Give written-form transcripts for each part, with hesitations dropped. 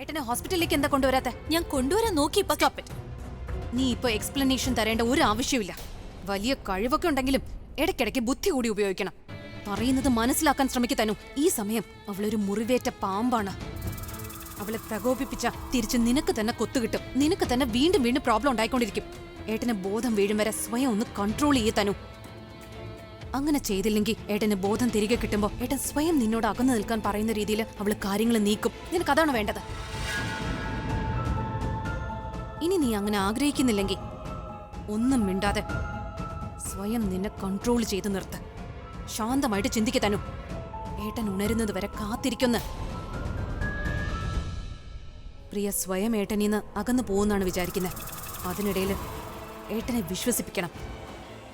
ഏട്ടനെ ഹോസ്പിറ്റലിലേക്ക് എന്താ കൊണ്ടുവരാത്തെ? ഞാൻ കൊണ്ടുവരാൻ നോക്കി. Stop it. നീ ഇപ്പൊ എക്സ്പ്ലനേഷൻ തരേണ്ട ഒരു ആവശ്യമില്ല. വലിയ കഴിവൊക്കെ ഉണ്ടെങ്കിലും ഇടയ്ക്കിടയ്ക്ക് ബുദ്ധി കൂടി ഉപയോഗിക്കണം. പറയുന്നത് മനസ്സിലാക്കാൻ ശ്രമിക്കത്തനു. ഈ സമയം അവളൊരു മുറിവേറ്റ പാമ്പാണ്. അവളെ പ്രകോപിപ്പിച്ച തിരിച്ച് നിനക്ക് തന്നെ കൊത്തുകിട്ടും. നിനക്ക് തന്നെ വീണ്ടും വീണ്ടും പ്രോബ്ലം ഉണ്ടായിക്കൊണ്ടിരിക്കും. ഏട്ടന് ബോധം വീഴും വരെ സ്വയം ഒന്ന് കൺട്രോൾ ചെയ്യത്തനു. അങ്ങനെ ചെയ്തില്ലെങ്കിൽ ഏട്ടന് ബോധം തിരികെ കിട്ടുമ്പോ ഏട്ടൻ സ്വയം നിന്നോട് അകന്നു നിൽക്കാൻ പറയുന്ന രീതിയിൽ അവള് കാര്യങ്ങൾ നീക്കും. നിനക്കതാണ് വേണ്ടത്. ഇനി നീ അങ്ങനെ ആഗ്രഹിക്കുന്നില്ലെങ്കിൽ ഒന്നും മിണ്ടാതെ സ്വയം നിന്നെ കൺട്രോൾ ചെയ്ത് നിർത്ത്. ശാന്തമായിട്ട് ചിന്തിക്കത്തനു. ഏട്ടൻ ഉണരുന്നത് വരെ കാത്തിരിക്കുന്ന പ്രിയ സ്വയം ഏട്ടനീന്ന് അകന്നു പോകുന്നാണ് വിചാരിക്കുന്നത്. അതിനിടയിൽ ഏട്ടനെ വിശ്വസിപ്പിക്കണം.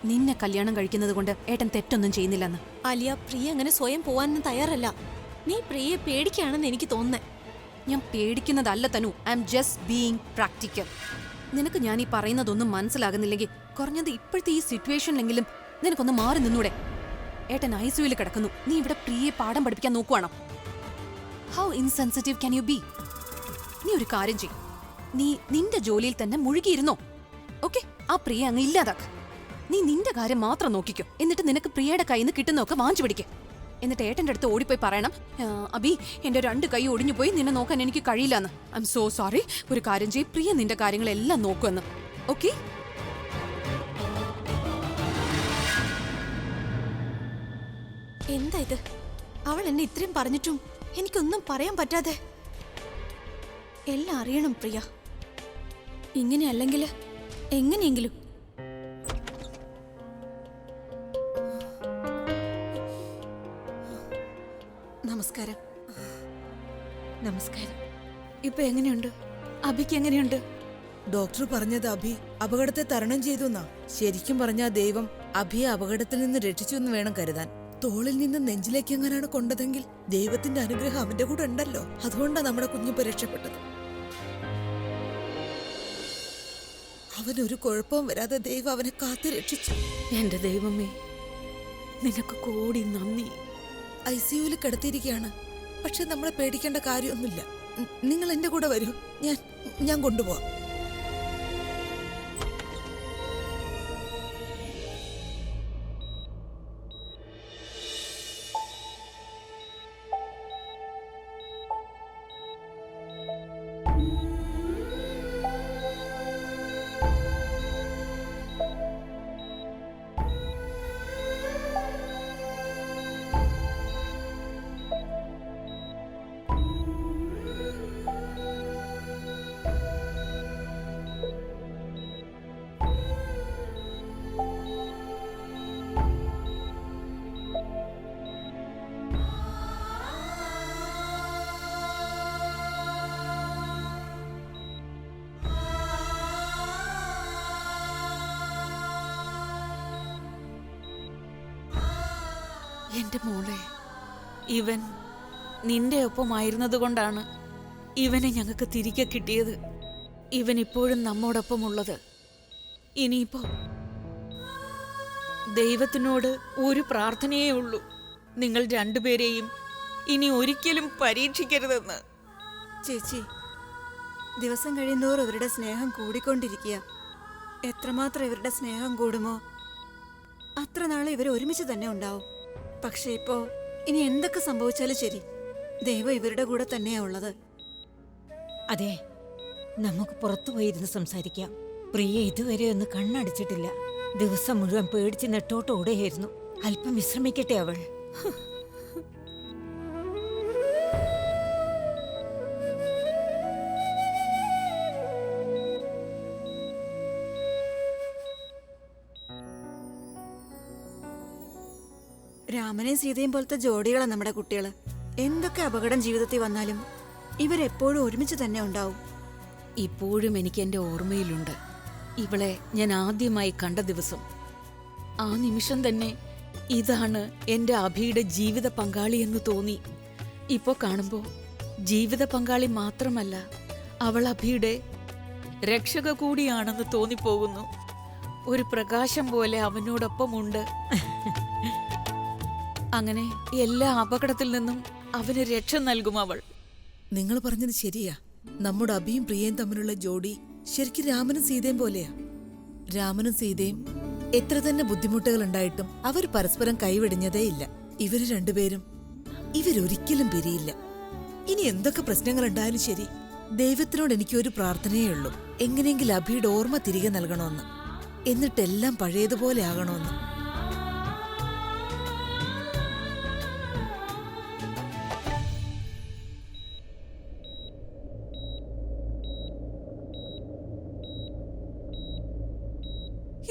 നിന്നെ കല്യാണം കഴിക്കുന്നത് കൊണ്ട് ഏട്ടൻ തെറ്റൊന്നും ചെയ്യുന്നില്ലെന്ന്. ആലിയ, പ്രിയ അങ്ങനെ സ്വയം പോവാനൊന്നും തയ്യാറല്ല. നീ പ്രിയയെ പേടിക്കുകയാണെന്ന് എനിക്ക് തോന്നുന്നേ. ഞാൻ പേടിക്കുന്നതല്ല Tanu. I am just being practical. നിനക്ക് ഞാൻ ഈ പറയുന്നതൊന്നും മനസ്സിലാകുന്നില്ലെങ്കിൽ കുറഞ്ഞത് ഇപ്പോഴത്തെ ഈ സിറ്റുവേഷനിലെങ്കിലും നിനക്കൊന്ന് മാറി നിന്നൂടെ? ഏട്ടൻ ICUവിൽ കിടക്കുന്നു. നീ ഇവിടെ പ്രിയയെ പാഠം പഠിപ്പിക്കാൻ നോക്കുവാണോ? How insensitive can you be? നീ ഒരു കാര്യം ചെയ്യും. നീ നിന്റെ ജോലിയിൽ തന്നെ മുഴുകിയിരുന്നോ? ഓക്കെ, ആ പ്രിയ അങ്ങ് ഇല്ലാതാക്ക്. നീ നിന്റെ കാര്യം മാത്രം നോക്കിക്കോ. എന്നിട്ട് നിനക്ക് പ്രിയയുടെ കയ്യിൽ നിന്ന് കിട്ടുന്നൊക്കെ വാങ്ങിച്ചു പിടിക്കുക. എന്നിട്ട് ഏട്ടൻ്റെ അടുത്ത് ഓടിപ്പോയി പറയണം, അബി എന്റെ 2 കൈ ഒടിഞ്ഞു പോയി, നിന്നെ നോക്കാൻ എനിക്ക് കഴിയില്ലെന്ന്. I M so sorry. ഒരു കാര്യം ചെയ്യ്, പ്രിയ നിന്റെ കാര്യങ്ങളെല്ലാം നോക്കുമെന്ന്. ഓക്കെ? എന്താ ഇത്? അവൾ എന്നെ ഇത്രയും പറഞ്ഞിട്ടും എനിക്കൊന്നും പറയാൻ പറ്റാതെ. എല്ലാം അറിയണം പ്രിയ. ഇങ്ങനെ അല്ലെങ്കിൽ എങ്ങനെയെങ്കിലും. നമസ്കാരം. നമസ്കാരം. ഇപ്പൊ എങ്ങനെയുണ്ട്? അഭിക്ക് എങ്ങനെയുണ്ട്? ഡോക്ടർ പറഞ്ഞത് അഭി അപകടത്തെ തരണം ചെയ്തു എന്നാ. ശരിക്കും പറഞ്ഞാ ദൈവം അഭിയെ അപകടത്തിൽ നിന്ന് രക്ഷിച്ചു എന്ന് വേണം കരുതാൻ. തോളിൽ നിന്ന് നെഞ്ചിലേക്ക് എങ്ങനെയാണ് കൊണ്ടതെങ്കിൽ ദൈവത്തിന്റെ അനുഗ്രഹം അവന്റെ കൂടെ ഉണ്ടല്ലോ. അതുകൊണ്ടാ നമ്മുടെ കുഞ്ഞിപ്പോ രക്ഷപ്പെട്ടത്. അവനൊരു കുഴപ്പവും വരാതെ ദൈവം അവനെ കാത്തു രക്ഷിച്ചു. എന്റെ ദൈവമേ, നിനക്ക് കോടി നന്ദി. ICUവിൽ കിടത്തിയിരിക്കുകയാണ്. പക്ഷെ നമ്മളെ പേടിക്കേണ്ട കാര്യമൊന്നുമില്ല. നിങ്ങൾ എന്റെ കൂടെ വരൂ. ഞാൻ കൊണ്ടുപോവാം. എന്റെ മോളെ, ഇവൻ നിന്റെ ഒപ്പമായിരുന്നത് കൊണ്ടാണ് ഇവനെ ഞങ്ങൾക്ക് തിരികെ കിട്ടിയത്. ഇവൻ ഇപ്പോഴും നമ്മോടൊപ്പമുള്ളത്. ഇനിയിപ്പോ ദൈവത്തിനോട് ഒരു പ്രാർത്ഥനയേ ഉള്ളൂ, നിങ്ങൾ രണ്ടുപേരെയും ഇനി ഒരിക്കലും പരീക്ഷിക്കരുതെന്ന്. ചേച്ചി, ദിവസം കഴിയുന്നോറും ഇവരുടെ സ്നേഹം കൂടിക്കൊണ്ടിരിക്കുക. എത്രമാത്രം ഇവരുടെ സ്നേഹം കൂടുമോ അത്ര നാളെ ഇവർ ഒരുമിച്ച് തന്നെ ഉണ്ടാവും. പക്ഷെ ഇപ്പോ ഇനി എന്തൊക്കെ സംഭവിച്ചാലും ശരി, ദൈവം ഇവരുടെ കൂടെ തന്നെയാ ഉള്ളത്. അതെ, നമുക്ക് പുറത്തു പോയിരുന്ന് സംസാരിക്കാം. പ്രിയ ഇതുവരെ ഒന്ന് കണ്ണടച്ചിട്ടില്ല. ദിവസം മുഴുവൻ പേടിച്ച് നെട്ടോട്ടോടെയായിരുന്നു. അല്പം വിശ്രമിക്കട്ടെ അവൾ. രാമനെയും സീതയും പോലത്തെ ജോഡികളാണ് നമ്മുടെ കുട്ടികള്. എന്തൊക്കെ അപകടം ജീവിതത്തിൽ വന്നാലും ഇവരെപ്പോഴും ഒരുമിച്ച് തന്നെ ഉണ്ടാവും. ഇപ്പോഴും എനിക്ക് എൻ്റെ ഓർമ്മയിലുണ്ട് ഇവളെ ഞാൻ ആദ്യമായി കണ്ട ദിവസം. ആ നിമിഷം തന്നെ ഇതാണ് എൻ്റെ അഭിയുടെ ജീവിത പങ്കാളി എന്ന് തോന്നി. ഇപ്പോ കാണുമ്പോ ജീവിത പങ്കാളി മാത്രമല്ല, അവൾ അഭിയുടെ രക്ഷക കൂടിയാണെന്ന് തോന്നിപ്പോകുന്നു. ഒരു പ്രകാശം പോലെ അവനോടൊപ്പമുണ്ട്. അങ്ങനെ എല്ലാ അപകടത്തിൽ നിന്നും അവന് രക്ഷ നൽകും അവൾ. നിങ്ങൾ പറഞ്ഞത് ശരിയാ. നമ്മുടെ അഭിയും പ്രിയയും തമ്മിലുള്ള ജോഡി ശരിക്കും രാമനും സീതയും പോലെയാ. രാമനും സീതയും എത്ര തന്നെ ബുദ്ധിമുട്ടുകൾ ഉണ്ടായിട്ടും അവർ പരസ്പരം കൈവിടിഞ്ഞതേയില്ല. ഇവര് രണ്ടുപേരും ഇവരൊരിക്കലും പിരിയില്ല. ഇനി എന്തൊക്കെ പ്രശ്നങ്ങൾ ഉണ്ടായാലും ശരി, ദൈവത്തിനോട് എനിക്കൊരു പ്രാർത്ഥനയേ ഉള്ളൂ, എങ്ങനെയെങ്കിലും അഭിയുടെ ഓർമ്മ തിരികെ നൽകണമെന്ന്, എന്നിട്ടെല്ലാം പഴയതുപോലെ ആകണമെന്ന്.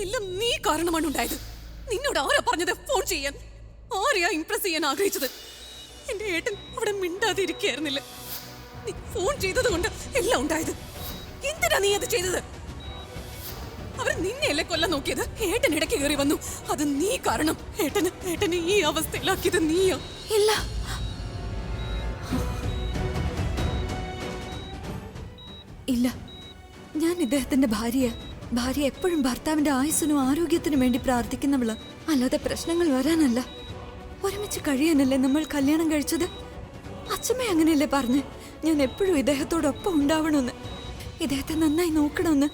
ഇല്ല, നീ കാരണമാണ് ഉണ്ടായത്. നിന്നോട് ആരാ പറഞ്ഞത് ഫോൺ ചെയ്യാൻ? ആരെയാ ഇംപ്രസ് ചെയ്യാൻ ആഗ്രഹിച്ചത്? എന്റെ ഏട്ടൻ അവിടെ മിണ്ടാതിരിക്കായിരുന്നില്ല. നീ ഫോൺ ചെയ്തത് കൊണ്ട് എല്ലാം ഉണ്ടായത്. എന്തിനാ നീ അത് ചെയ്തത്? അവർ നിന്നെയല്ലേ കൊല്ലാൻ നോക്കിയത്. ഏട്ടൻ ഇടയ്ക്ക് കയറി വന്നു. അത് നീ കാരണം. ഏട്ടന് ഈ അവസ്ഥയിലാക്കിയത് നീയാ. ഇല്ല, ഇല്ല, ഞാൻ ഇദ്ദേഹത്തിന്റെ ഭാര്യ എപ്പോഴും ഭർത്താവിന്റെ ആയുസ്സിനും ആരോഗ്യത്തിനും വേണ്ടി പ്രാർത്ഥിക്കുന്നവള്, അല്ലാതെ പ്രശ്നങ്ങൾ വരാനല്ല. ഒരുമിച്ച് കഴിയാനല്ലേ നമ്മൾ കല്യാണം കഴിച്ചത്. അച്ഛമ്മ അങ്ങനെയല്ലേ പറഞ്ഞ് ഞാൻ എപ്പോഴും ഇദ്ദേഹത്തോടൊപ്പം ഉണ്ടാവണമെന്ന്, ഇദ്ദേഹത്തെ നന്നായി നോക്കണമെന്ന്.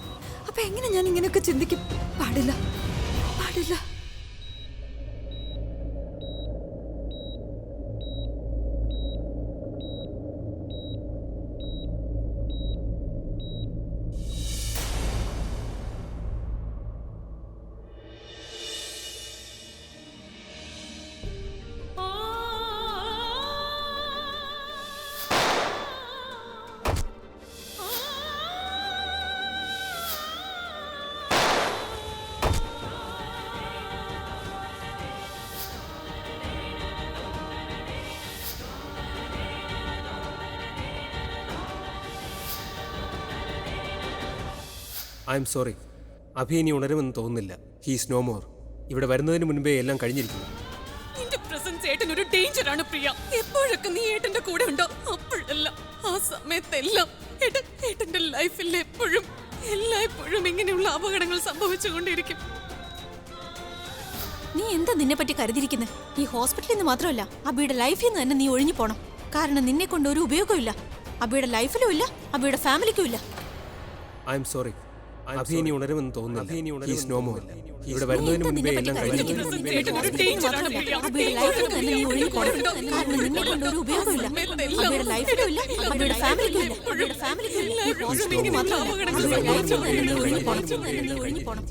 അപ്പൊ എങ്ങനെ ഞാൻ ഇങ്ങനെയൊക്കെ ചിന്തിക്കും? പാടില്ല, പാടില്ല. I am sorry. അഭി ഇനി ഉണരുമെന്ന് തോന്നുന്നില്ല. He's no more. ഇവിടെ വരുന്നതിന് മുൻപേ എല്ലാം കഴിഞ്ഞിരിക്കുന്നു. നിന്റെ പ്രസൻസ് ഏട്ടനൊരു ഡേഞ്ചറാണ് പ്രിയ. എപ്പോഴൊക്കെ നീ ഏട്ടന്റെ കൂടെ ഉണ്ടോ അപ്പോഴല്ല, ആ സമയത്തെല്ലാം ഏട്ടന്റെ ലൈഫിൽ എല്ലായ്പ്പോഴും ഇങ്ങനെയുള്ള അപകടങ്ങൾ സംഭവിച്ചുകൊണ്ടിരിക്കും. നീ എന്താ നിന്നെ പറ്റി കരുതിയിരിക്കുന്നത്? ഈ ഹോസ്പിറ്റലിൽ നിന്ന് മാത്രമല്ല, അബിയുടെ ലൈഫിൽ നിന്ന് തന്നെ നീ ഒഴിഞ്ഞു പോണം. കാരണം നിന്നെ കൊണ്ട് ഒരു ഉപയോഗമില്ല, അബിയുടെ ലൈഫിലും ഇല്ല, അബിയുടെ ഫാമിലിക്കും ഇല്ല. I am sorry. അഭി ഇനി ഉണരുമെന്ന് തോന്നുന്നില്ല. He's no more. ഇവിടെ വരുന്നതിന് മുൻപേ എല്ലാം കഴിഞ്ഞിരിക്കുന്നു. ഏട്ടനൊരു ഡേഞ്ചറാണ് പ്രിയ. അബിയുടെ ലൈഫിൽ നിന്ന് തന്നെ നീ ഒഴിഞ്ഞു പോണം. കാരണം നിന്നെ കൊണ്ട് ഒരു ഉപയോഗമില്ല, അബിയുടെ ലൈഫിലും ഇല്ല, അബിയുടെ ഫാമിലിക്കും ഇല്ല, അബിയുടെ ഫാമിലിക്കും ഇല്ല. ഈ ഹോസ്പിറ്റലിൽ മാത്രമല്ല, അബിയുടെ ലൈഫിൽ നിന്ന് തന്നെ നീ ഒഴിഞ്ഞു പോണം.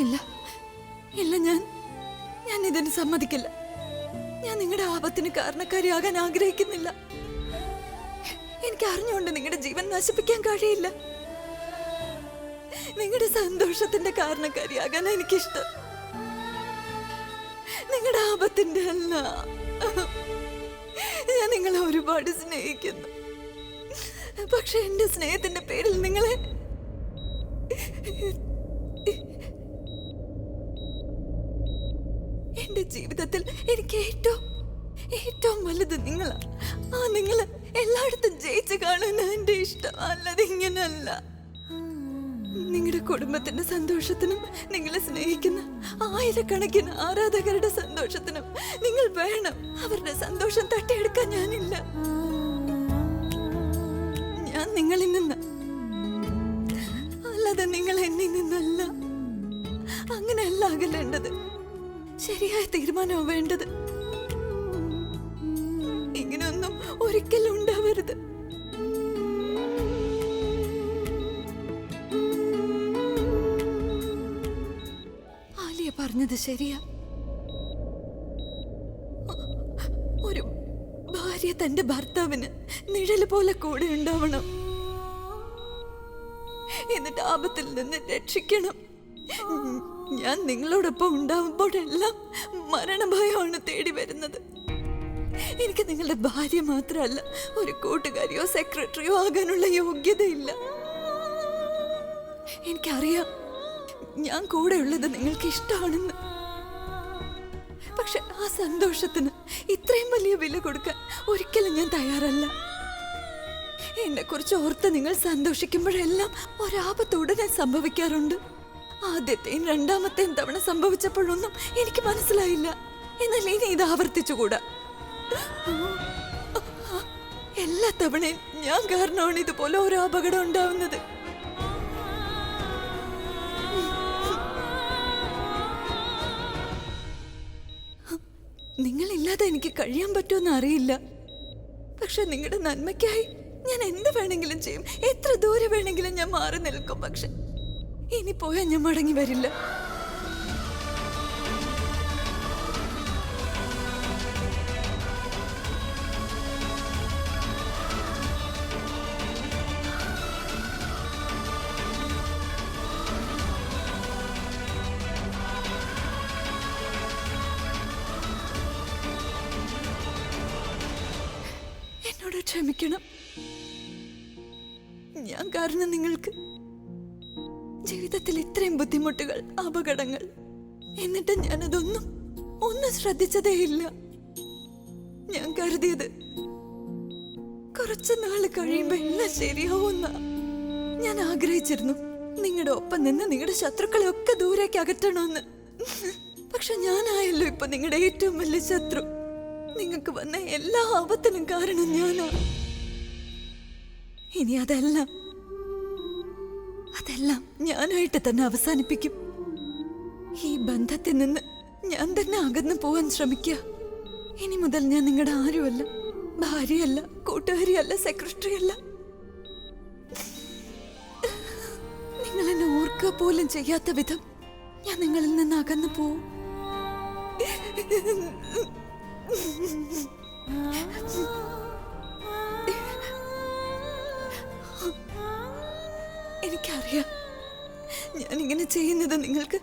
ഇല്ല, ഇല്ല, ഞാൻ ഇതിന് സമ്മതിക്കില്ല. ഞാൻ നിങ്ങളുടെ ആപത്തിന് കാരണക്കാരിയാകാൻ ആഗ്രഹിക്കുന്നില്ല. എനിക്ക് അറിഞ്ഞുകൊണ്ട് നിങ്ങളുടെ ജീവൻ നശിപ്പിക്കാൻ കഴിയില്ല. നിങ്ങളുടെ സന്തോഷത്തിന്റെ കാരണക്കാരിയാകാൻ എനിക്കിഷ്ടം, നിങ്ങളുടെ ആപത്തിന്റെ അല്ല. ഞാൻ നിങ്ങളെ ഒരുപാട് സ്നേഹിക്കുന്നു. പക്ഷെ എന്റെ സ്നേഹത്തിന്റെ പേരിൽ നിങ്ങളെ എന്റെ ജീവിതത്തിൽ എനിക്ക് ഏറ്റവും വലുത് നിങ്ങളാ. ആ നിങ്ങള് എല്ലായിടത്തും ജയിച്ചു കാണാൻ എന്റെ ഇഷ്ടം, അല്ലാതെ ഇങ്ങനല്ല. നിങ്ങളുടെ കുടുംബത്തിന്റെ സന്തോഷത്തിനും നിങ്ങളെ സ്നേഹിക്കുന്ന ആയിരക്കണക്കിന് ആരാധകരുടെ സന്തോഷത്തിനും നിങ്ങൾ വേണം. അവരുടെ സന്തോഷം തട്ടിയെടുക്കാൻ ഞാനില്ല. ഞാൻ നിങ്ങളിൽ നിന്ന്, അല്ലാതെ നിങ്ങൾ എന്നിൽ നിന്നല്ല. അങ്ങനെയല്ല അകലേണ്ടത്. ശരിയായ തീരുമാനമാണ് വേണ്ടത്. ഇങ്ങനെയൊന്നും ഒരിക്കലും ഉണ്ടാവരുത്. ആലിയ പറഞ്ഞത് ശരിയാ. ഒരു ഭാര്യ തന്റെ ഭർത്താവിന് നിഴല് പോലെ കൂടെ ഉണ്ടാവണം, എന്നിട്ട് ആപത്തിൽ നിന്ന് രക്ഷിക്കണം. ഞാൻ നിങ്ങളോടൊപ്പം ഉണ്ടാവുമ്പോഴെല്ലാം മരണഭയമാണ് തേടി വരുന്നത്. എനിക്ക് നിങ്ങളുടെ ഭാര്യ മാത്രമല്ല, ഒരു കൂട്ടുകാരിയോ സെക്രട്ടറിയോ ആകാനുള്ള യോഗ്യതയില്ല. എനിക്കറിയാം ഞാൻ കൂടെ ഉള്ളത് നിങ്ങൾക്ക് ഇഷ്ടമാണെന്ന്. പക്ഷെ ആ സന്തോഷത്തിന് ഇത്രയും വലിയ വില കൊടുക്കാൻ ഒരിക്കലും ഞാൻ തയ്യാറല്ല. എന്നെ കുറിച്ച് ഓർത്ത് നിങ്ങൾ സന്തോഷിക്കുമ്പോഴെല്ലാം ഒരാപത്ത് ഉടനെ സംഭവിക്കാറുണ്ട്. ആദ്യത്തെയും രണ്ടാമത്തെയും തവണ സംഭവിച്ചപ്പോഴൊന്നും എനിക്ക് മനസ്സിലായില്ല. എന്നാൽ ഇനി ഇത് ആവർത്തിച്ചുകൂടാ. എല്ലാ തവണയും ഞാൻ കാരണമാണ് ഇതുപോലെ ഓരോ അപകടം ഉണ്ടാവുന്നത്. നിങ്ങളില്ലാതെ എനിക്ക് കഴിയാൻ പറ്റുമെന്ന് അറിയില്ല. പക്ഷെ നിങ്ങളുടെ നന്മയ്ക്കായി ഞാൻ എന്ത് വേണമെങ്കിലും ചെയ്യും, എത്ര ദൂരെ വേണമെങ്കിലും ഞാൻ മാറി നിൽക്കും. പക്ഷെ ഇനി പോയാൽ ഞാൻ മടങ്ങി വരില്ല. എന്നോട് ക്ഷമിക്കണം. ഞാൻ കാരണം നിങ്ങൾക്ക് ജീവിതത്തിൽ ഇത്രയും ബുദ്ധിമുട്ടുകൾ, അപകടങ്ങൾ, എന്നിട്ട് ഞാനതൊന്നും ശ്രദ്ധിച്ചതേയില്ല. ഞാൻ കരുതിയത് കുറച്ചു നാള് കഴിയുമ്പോ എല്ലാം ശരിയാവുന്ന ഞാൻ ആഗ്രഹിച്ചിരുന്നു. നിങ്ങളുടെ ഒപ്പം നിന്ന് നിങ്ങളുടെ ശത്രുക്കളെ ഒക്കെ ദൂരേക്ക് അകറ്റണമെന്ന്. പക്ഷെ ഞാനായല്ലോ ഇപ്പൊ നിങ്ങളുടെ ഏറ്റവും വലിയ ശത്രു. നിങ്ങൾക്ക് വന്ന എല്ലാ ആപത്തിനും കാരണം ഞാനാ. ഇനി അതെല്ലാം ഞാനായിട്ട് തന്നെ അവസാനിപ്പിക്കും. ഈ ബന്ധത്തിൽ നിന്ന് ഞാൻ തന്നെ അകന്നു പോവാൻ ശ്രമിക്കുക. ഇനി മുതൽ ഞാൻ നിങ്ങളുടെ ആരുമല്ല, ഭാര്യയല്ല, കൂട്ടുകാരിയല്ല, സെക്രട്ടറി അല്ല. നിങ്ങൾ എന്നെ ഓർക്കുക പോലും ചെയ്യാത്ത വിധം ഞാൻ നിങ്ങളിൽ നിന്ന് അകന്നു പോവും. എനിക്കറിയാം ഞാനിങ്ങനെ ചെയ്യുന്നത് നിങ്ങൾക്ക്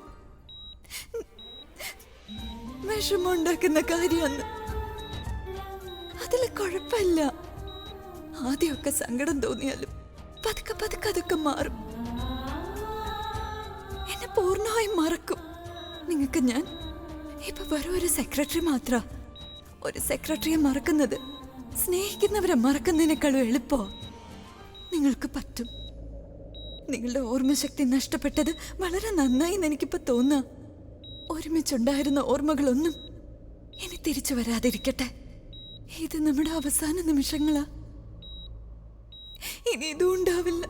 വിഷമമുണ്ടാക്കുന്ന കാര്യമാണ്. അതിൽ കുഴപ്പമില്ല. ആദ്യമൊക്കെ സങ്കടം തോന്നിയാലും പതുക്കെ പതുക്കെ അതൊക്കെ മാറും. എന്നെ പൂർണ്ണമായും മറക്കും. നിങ്ങൾക്ക് ഞാൻ ഇപ്പൊ വെറും ഒരു സെക്രട്ടറി മാത്ര. ഒരു സെക്രട്ടറിയെ മറക്കുന്നത് സ്നേഹിക്കുന്നവരെ മറക്കുന്നതിനേക്കാളും എളുപ്പോ. നിങ്ങൾക്ക് പറ്റും. നിങ്ങളുടെ ഓർമ്മശക്തി നഷ്ടപ്പെട്ടത് വളരെ നന്നായി എന്ന് എനിക്കിപ്പോ തോന്നാ. ഒരുമിച്ചുണ്ടായിരുന്ന ഓർമ്മകളൊന്നും ഇനി തിരിച്ചു വരാതിരിക്കട്ടെ. ഇത് നമ്മുടെ അവസാന നിമിഷങ്ങളാ. ഇനി ഇതും ഉണ്ടാവില്ല.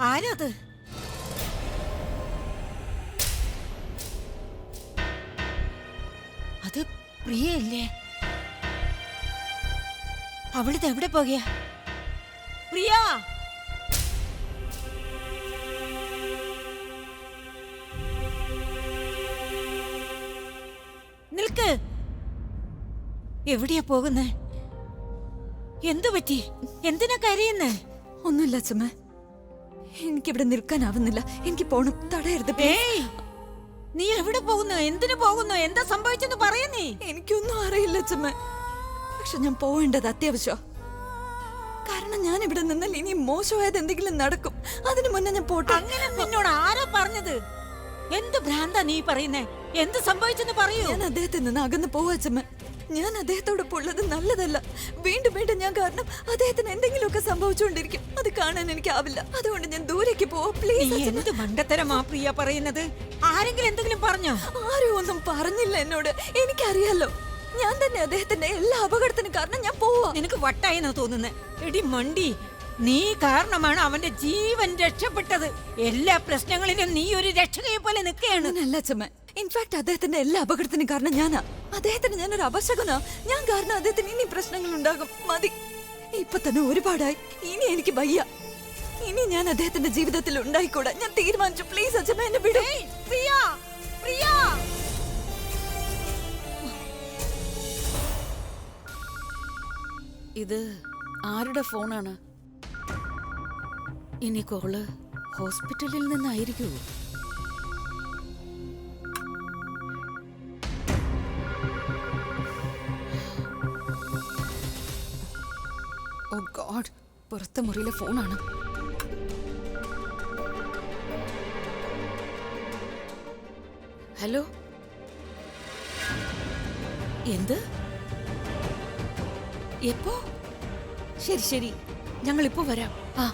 ആരാ അത്? അത് പ്രിയല്ലേ? അവളിത് എവിടെ പോകയാ? പ്രിയ! നിൽക്ക്! എവിടെയാ പോകുന്നേ? എന്തു പറ്റി? എന്തിനാ കരയുന്നേ? ഒന്നുമില്ല അച്ഛമ്മ, എനിക്കിവിടെ നിൽക്കാനാവുന്നില്ല. എനിക്ക് പോണം, തടയരുത് please. ഏയ്! നീ എവിടെ പോകുന്നു? എന്തിനു പോകുന്നു? എന്താ സംഭവിച്ചെന്ന് പറയുന്നേ? എനിക്കൊന്നും അറിയില്ല അച്ഛമ്മ, പക്ഷെ ഞാൻ പോവേണ്ടത് അത്യാവശ്യം. കാരണം ഞാൻ ഇവിടെ നിന്നാൽ ഇനി മോശമായത് എന്തെങ്കിലും നടക്കും. അതിനു മുന്നേ ഞാൻ പോട്ടെ. അങ്ങനെ നിന്നോട് ആരാ പറഞ്ഞത്? എന്ത് ഭ്രാന്താ നീ പറയുന്നേ? എന്ത് സംഭവിച്ചെന്ന് പറയൂ. ഞാൻ അദ്ദേഹത്തിൽ നിന്ന് അകന്ന് പോവാ അച്ഛമ്മ. ഞാൻ അദ്ദേഹത്തോടൊപ്പം ഉള്ളത് നല്ലതല്ല. വീണ്ടും വീണ്ടും ഞാൻ കാരണം അദ്ദേഹത്തിന് എന്തെങ്കിലുമൊക്കെ സംഭവിച്ചുകൊണ്ടിരിക്കും. അത് കാണാൻ എനിക്കാവില്ല. അതുകൊണ്ട് ഞാൻ ദൂരേക്ക് പോവാ നീ പ്ലീസ്. എന്ത് മണ്ടത്തരമാ പ്രിയ പറയുന്നത്? ആരെങ്കിലും എന്തെങ്കിലും പറഞ്ഞോ? ആരും ഒന്നും പറഞ്ഞില്ല എന്നോട്. എനിക്കറിയാലോ, ഞാൻ തന്നെ അദ്ദേഹത്തിന്റെ എല്ലാ അപകടത്തിനും കാരണം. ഞാൻ പോവാ. നിനക്ക് വട്ടായെന്നാ തോന്നുന്നേ. എടി മണ്ടി, നീ കാരണമാണ് അവന്റെ ജീവൻ രക്ഷപ്പെട്ടത്. എല്ലാ പ്രശ്നങ്ങളിലും നീ ഒരു രക്ഷകയെ പോലെ നിൽക്കുകയാണ്. അങ്ങനല്ല അച്ഛമ്മ. ഇൻഫാക്ട് അദ്ദേഹത്തിന്റെ എല്ലാ അപകടത്തിനും കാരണം ഞാനാ. അദ്ദേഹത്തിന് ഞാനൊരു അപശകനാ. ഞാൻ കാരണം അദ്ദേഹത്തിന് ഇനി പ്രശ്നങ്ങൾ ഉണ്ടാകും. മതി, ഇപ്പൊ തന്നെ ഒരുപാടായി. ഇനി എനിക്ക് വയ്യ. ഇനി ഞാൻ അദ്ദേഹത്തിന്റെ ജീവിതത്തിൽ ഉണ്ടായിക്കൂടാ. ഞാൻ തീരുമാനിച്ചു. പ്ലീസ് അച്ഛമ്മ, എന്നെ വിടൂ. പ്രിയ! പ്രിയ! ഇത് ആരുടെ ഫോണാണ്? ഇനി കോള് ഹോസ്പിറ്റലിൽ നിന്നായിരിക്കൂ. ഓ ഗോഡ്, പുറത്തെ മുറിയിലെ ഫോണാണ്. ഹലോ, എന്ത്? എപ്പോ? ശരി ശരി, ഞങ്ങൾ ഇപ്പോ വരാം. ആ,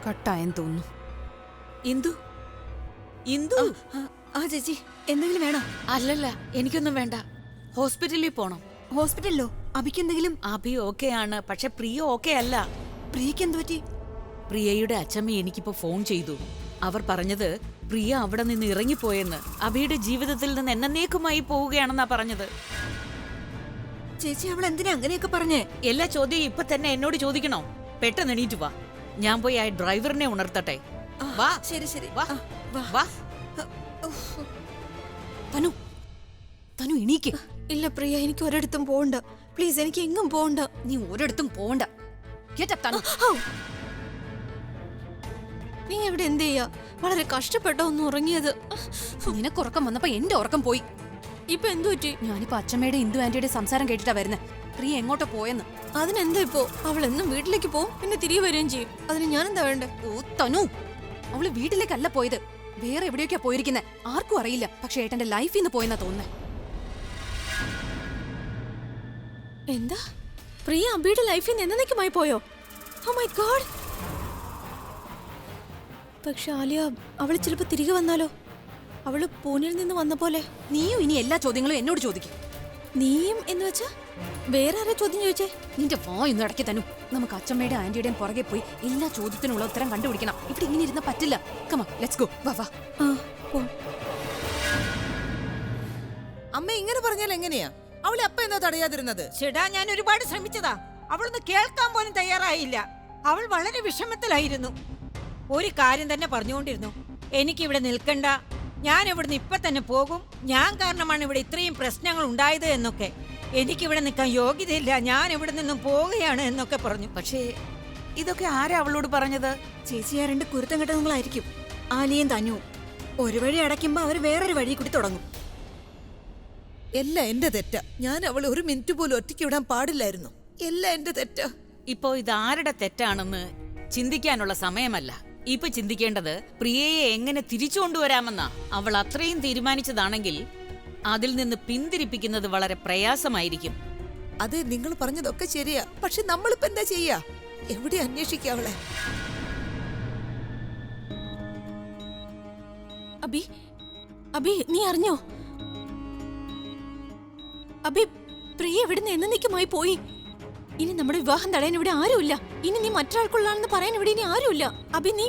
കട്ടായെന്ന് തോന്നുന്നു. ഇന്ദു, ഇന്ദു. ആ ചേച്ചി, എന്തെങ്കിലും വേണോ? അല്ലല്ല, എനിക്കൊന്നും വേണ്ട. ഹോസ്പിറ്റലിൽ പോണം. ഹോസ്പിറ്റലിലോ? അഭിക്ക് എന്തെങ്കിലും? അഭി ഓക്കെ ആണ്, പക്ഷെ പ്രിയ ഓക്കെ അല്ല. പ്രിയക്ക് എന്ത് പറ്റി? പ്രിയയുടെ അച്ഛമ്മ എനിക്കിപ്പോ ഫോൺ ചെയ്തു. അവർ പറഞ്ഞത് പ്രിയ അവിടെ നിന്ന് ഇറങ്ങിപ്പോയെന്ന്. അഭിയുടെ ജീവിതത്തിൽ നിന്ന് എന്നേക്കുമായി പോവുകയാണെന്നാ പറഞ്ഞത്. ചേച്ചി, അവൾ എന്തിനാ അങ്ങനെയൊക്കെ പറഞ്ഞേ? എല്ലാ ചോദ്യവും ഇപ്പൊ തന്നെ എന്നോട് ചോദിക്കണോ? പെട്ടെന്ന് എണീറ്റ് വാ. ഞാൻ പോയി ആ ഡ്രൈവറിനെ ഉണർത്തട്ടെ. വാ. ശരി ശരി. വാ. വാ. തനു, തനു എണീക്ക്. ഇല്ല പ്രിയ, എനിക്ക് ഒരിടത്തും പോകണ്ട. പ്ലീസ്, എനിക്ക് എങ്ങും പോകണ്ട. നീ ഒരിടത്തും പോണ്ട. Get up, തനു. നീ എവിടെ എന്ത് ചെയ്യാ? വളരെ കഷ്ടപ്പെട്ടോ ഒന്ന് ഉറങ്ങിയത്. നിനക്ക് ഉറക്കം വന്നപ്പോ എന്റെ ഉറക്കം പോയി. ഇപ്പൊ എന്തു പറ്റി? ഞാനിപ്പോ അച്ഛമ്മയുടെ ഇന്ദു ആന്റിയുടെ സംസാരം കേട്ടിട്ടാ വരുന്നേ. പ്രിയ എങ്ങോട്ടോ പോയെന്ന്. അതിനെന്താ ഇപ്പോ? അവൾ എന്നും വീട്ടിലേക്ക് പോവും, പിന്നെ തിരികെ വരികയും ചെയ്യും. അതിന് ഞാൻ എന്താ വേണ്ടേ? ഓ തനു, അവള് വീട്ടിലേക്കല്ല പോയത്, വേറെ എവിടെയൊക്കെയാ പോയിരിക്കുന്നെ. ആർക്കും അറിയില്ല. പക്ഷെ ഏട്ടന്റെ ലൈഫിൽ നിന്ന് പോയെന്നാ തോന്നുന്നേ. എന്താ? പ്രിയ അബിയുടെ ലൈഫിൽ നിന്ന് എന്നേക്കുമായി പോയോ? Oh my god. പക്ഷെ ആലിയ, അവള് ചിലപ്പോ തിരികെ വന്നാലോ? അവള് പൂനെയിൽ നിന്ന് വന്ന പോലെ. നീയും ഇനി എല്ലാ ചോദ്യങ്ങളും എന്നോട് ചോദിക്കും. നീയും എന്ന് വെച്ചാ വേറെ ആരാ ചോദ്യം ചോദിച്ചേ? നിന്റെ വായൊന്നും ഇടയ്ക്ക് തനു. നമുക്ക് അച്ഛമ്മയുടെ ആന്റിയുടെയും പുറകെ പോയി എല്ലാ ചോദ്യത്തിനുള്ള ഉത്തരം കണ്ടുപിടിക്കണം. ഇവിടെ ഇങ്ങനെ ഇരുന്ന പറ്റില്ല. കമാ, ലെറ്റ്സ് ഗോ. വാ വാ. അമ്മ ഇങ്ങനെ പറഞ്ഞാൽ എങ്ങനെയാ? അവളെ അപ്പ എന്താ തടയാതിരുന്നത്? ചേട്ടാ, ഞാൻ ഒരുപാട് ശ്രമിച്ചതാ. അവളൊന്ന് കേൾക്കാൻ പോലും തയ്യാറായില്ല. അവൾ വളരെ വിഷമത്തിലായിരുന്നു. ഒരു കാര്യം തന്നെ പറഞ്ഞുകൊണ്ടിരുന്നു, എനിക്കിവിടെ നിൽക്കണ്ട, ഞാൻ ഇവിടുന്ന് ഇപ്പൊ തന്നെ പോകും, ഞാൻ കാരണമാണ് ഇവിടെ ഇത്രയും പ്രശ്നങ്ങൾ ഉണ്ടായത് എന്നൊക്കെ. എനിക്കിവിടെ നിൽക്കാൻ യോഗ്യതയില്ല, ഞാൻ ഇവിടെ നിന്നും പോവുകയാണ് എന്നൊക്കെ പറഞ്ഞു. പക്ഷേ ഇതൊക്കെ ആരാ അവളോട് പറഞ്ഞത്? ചേച്ചിയാ രണ്ട് കുരുത്തം കെട്ടങ്ങളായിരിക്കും, ആലിയും തന്നുവും. ഒരു വഴി അടയ്ക്കുമ്പോ അവർ വേറൊരു വഴി കൂടി തുടങ്ങും. എല്ലാം എന്റെ തെറ്റാ. ഞാൻ അവളെ ഒരു മിനിറ്റ് പോലും ഒറ്റയ്ക്ക് വിടാൻ പാടില്ലായിരുന്നു. എല്ലാം എന്റെ തെറ്റാ. ഇപ്പോ ഇത് ആരുടെ തെറ്റാണെന്ന് ചിന്തിക്കാനുള്ള സമയമല്ല. ഇപ്പൊ ചിന്തിക്കേണ്ടത് പ്രിയയെ എങ്ങനെ തിരിച്ചു കൊണ്ടുവരാമെന്നാ. അവൾ അത്രയും തീരുമാനിച്ചതാണെങ്കിൽ അതിൽ നിന്ന് പിന്തിരിപ്പിക്കുന്നത് വളരെ പ്രയാസമായിരിക്കും. അതെ, നിങ്ങൾ പറഞ്ഞതൊക്കെ ശരിയാ. പക്ഷെ നമ്മളിപ്പോ എന്താ ചെയ്യാ? എവിടെ അന്വേഷിക്കാ അവളെ? അബി അബി നീ അറിഞ്ഞോ? അബി പ്രിയ ഇവിടുന്ന് എന്നേക്കുമായി പോയി. ഇനി നമ്മുടെ വിവാഹം തടയാൻ ഇവിടെ ആരുമില്ല. ഇനി നീ മറ്റൊരാൾക്കുള്ളാണെന്ന് പറയാൻ ഇവിടെ ഇനി ആരുമില്ല. അബി നീ